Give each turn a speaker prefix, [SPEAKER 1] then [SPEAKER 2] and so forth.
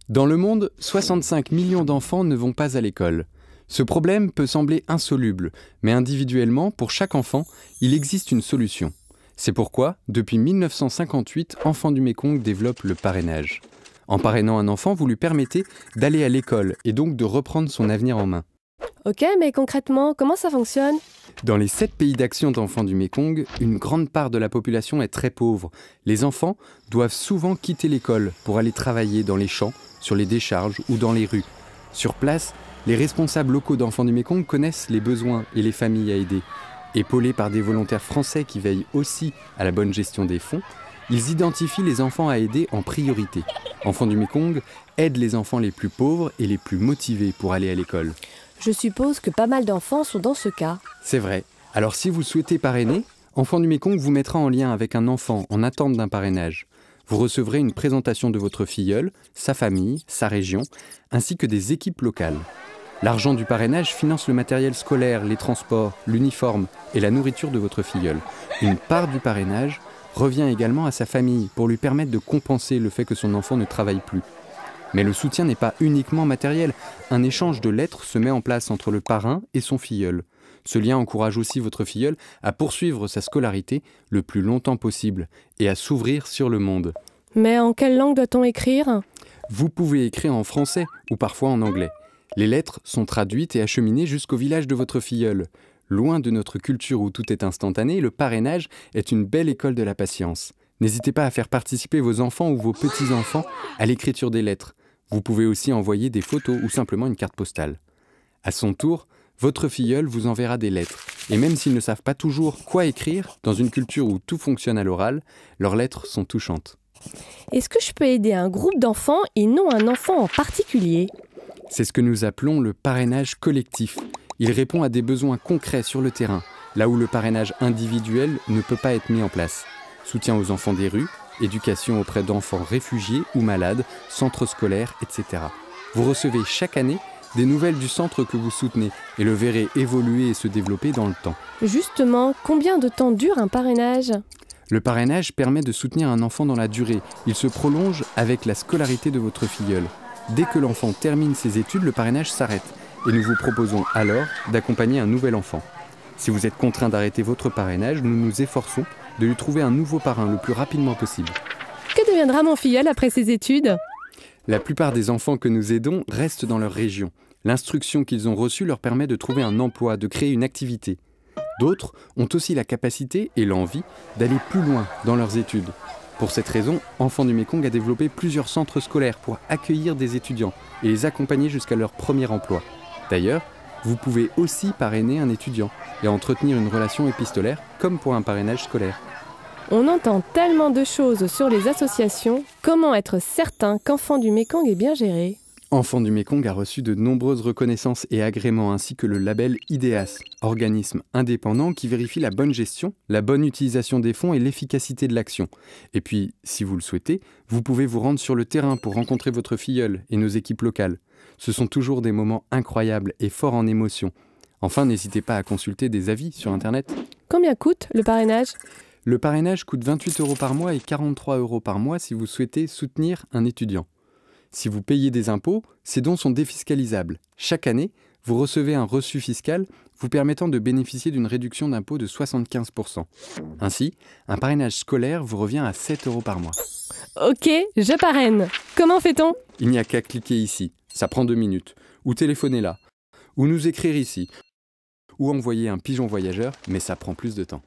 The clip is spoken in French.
[SPEAKER 1] Dans le monde, 65 millions d'enfants ne vont pas à l'école. Ce problème peut sembler insoluble, mais individuellement, pour chaque enfant, il existe une solution. C'est pourquoi, depuis 1958, Enfants du Mékong développe le parrainage. En parrainant un enfant, vous lui permettez d'aller à l'école et donc de reprendre son avenir en main.
[SPEAKER 2] Ok, mais concrètement, comment ça fonctionne?
[SPEAKER 1] Dans les 7 pays d'action d'Enfants du Mékong, une grande part de la population est très pauvre. Les enfants doivent souvent quitter l'école pour aller travailler dans les champs, sur les décharges ou dans les rues. Sur place, les responsables locaux d'Enfants du Mékong connaissent les besoins et les familles à aider. Épaulés par des volontaires français qui veillent aussi à la bonne gestion des fonds, ils identifient les enfants à aider en priorité. Enfants du Mékong aident les enfants les plus pauvres et les plus motivés pour aller à l'école.
[SPEAKER 2] Je suppose que pas mal d'enfants sont dans ce cas.
[SPEAKER 1] C'est vrai. Alors si vous souhaitez parrainer, Enfants du Mékong vous mettra en lien avec un enfant en attente d'un parrainage. Vous recevrez une présentation de votre filleul, sa famille, sa région, ainsi que des équipes locales. L'argent du parrainage finance le matériel scolaire, les transports, l'uniforme et la nourriture de votre filleul. Une part du parrainage revient également à sa famille pour lui permettre de compenser le fait que son enfant ne travaille plus. Mais le soutien n'est pas uniquement matériel. Un échange de lettres se met en place entre le parrain et son filleul. Ce lien encourage aussi votre filleul à poursuivre sa scolarité le plus longtemps possible et à s'ouvrir sur le monde.
[SPEAKER 2] Mais en quelle langue doit-on écrire?
[SPEAKER 1] Vous pouvez écrire en français ou parfois en anglais. Les lettres sont traduites et acheminées jusqu'au village de votre filleul. Loin de notre culture où tout est instantané, le parrainage est une belle école de la patience. N'hésitez pas à faire participer vos enfants ou vos petits-enfants à l'écriture des lettres. Vous pouvez aussi envoyer des photos ou simplement une carte postale. À son tour, votre filleul vous enverra des lettres. Et même s'ils ne savent pas toujours quoi écrire, dans une culture où tout fonctionne à l'oral, leurs lettres sont touchantes.
[SPEAKER 2] Est-ce que je peux aider un groupe d'enfants et non un enfant en particulier?
[SPEAKER 1] C'est ce que nous appelons le parrainage collectif. Il répond à des besoins concrets sur le terrain, là où le parrainage individuel ne peut pas être mis en place. Soutien aux enfants des rues, éducation auprès d'enfants réfugiés ou malades, centres scolaires, etc. Vous recevez chaque année des nouvelles du centre que vous soutenez et le verrez évoluer et se développer dans le temps.
[SPEAKER 2] Justement, combien de temps dure un parrainage?
[SPEAKER 1] Le parrainage permet de soutenir un enfant dans la durée. Il se prolonge avec la scolarité de votre filleul. Dès que l'enfant termine ses études, le parrainage s'arrête et nous vous proposons alors d'accompagner un nouvel enfant. Si vous êtes contraint d'arrêter votre parrainage, nous nous efforçons de lui trouver un nouveau parrain le plus rapidement possible.
[SPEAKER 2] Que deviendra mon filleul après ses études?
[SPEAKER 1] La plupart des enfants que nous aidons restent dans leur région. L'instruction qu'ils ont reçue leur permet de trouver un emploi, de créer une activité. D'autres ont aussi la capacité et l'envie d'aller plus loin dans leurs études. Pour cette raison, Enfants du Mékong a développé plusieurs centres scolaires pour accueillir des étudiants et les accompagner jusqu'à leur premier emploi. D'ailleurs, vous pouvez aussi parrainer un étudiant et entretenir une relation épistolaire comme pour un parrainage scolaire.
[SPEAKER 2] On entend tellement de choses sur les associations. Comment être certain qu'Enfants du Mékong est bien géré?
[SPEAKER 1] Enfants du Mékong a reçu de nombreuses reconnaissances et agréments ainsi que le label IDEAS, organisme indépendant qui vérifie la bonne gestion, la bonne utilisation des fonds et l'efficacité de l'action. Et puis, si vous le souhaitez, vous pouvez vous rendre sur le terrain pour rencontrer votre filleul et nos équipes locales. Ce sont toujours des moments incroyables et forts en émotion. Enfin, n'hésitez pas à consulter des avis sur Internet.
[SPEAKER 2] Combien coûte le parrainage?
[SPEAKER 1] Le parrainage coûte 28 € par mois et 43 € par mois si vous souhaitez soutenir un étudiant. Si vous payez des impôts, ces dons sont défiscalisables. Chaque année, vous recevez un reçu fiscal vous permettant de bénéficier d'une réduction d'impôt de 75%. Ainsi, un parrainage scolaire vous revient à 7 € par mois.
[SPEAKER 2] Ok, je parraine. Comment fait-on?
[SPEAKER 1] Il n'y a qu'à cliquer ici, ça prend 2 minutes, ou téléphoner là, ou nous écrire ici, ou envoyer un pigeon voyageur, mais ça prend plus de temps.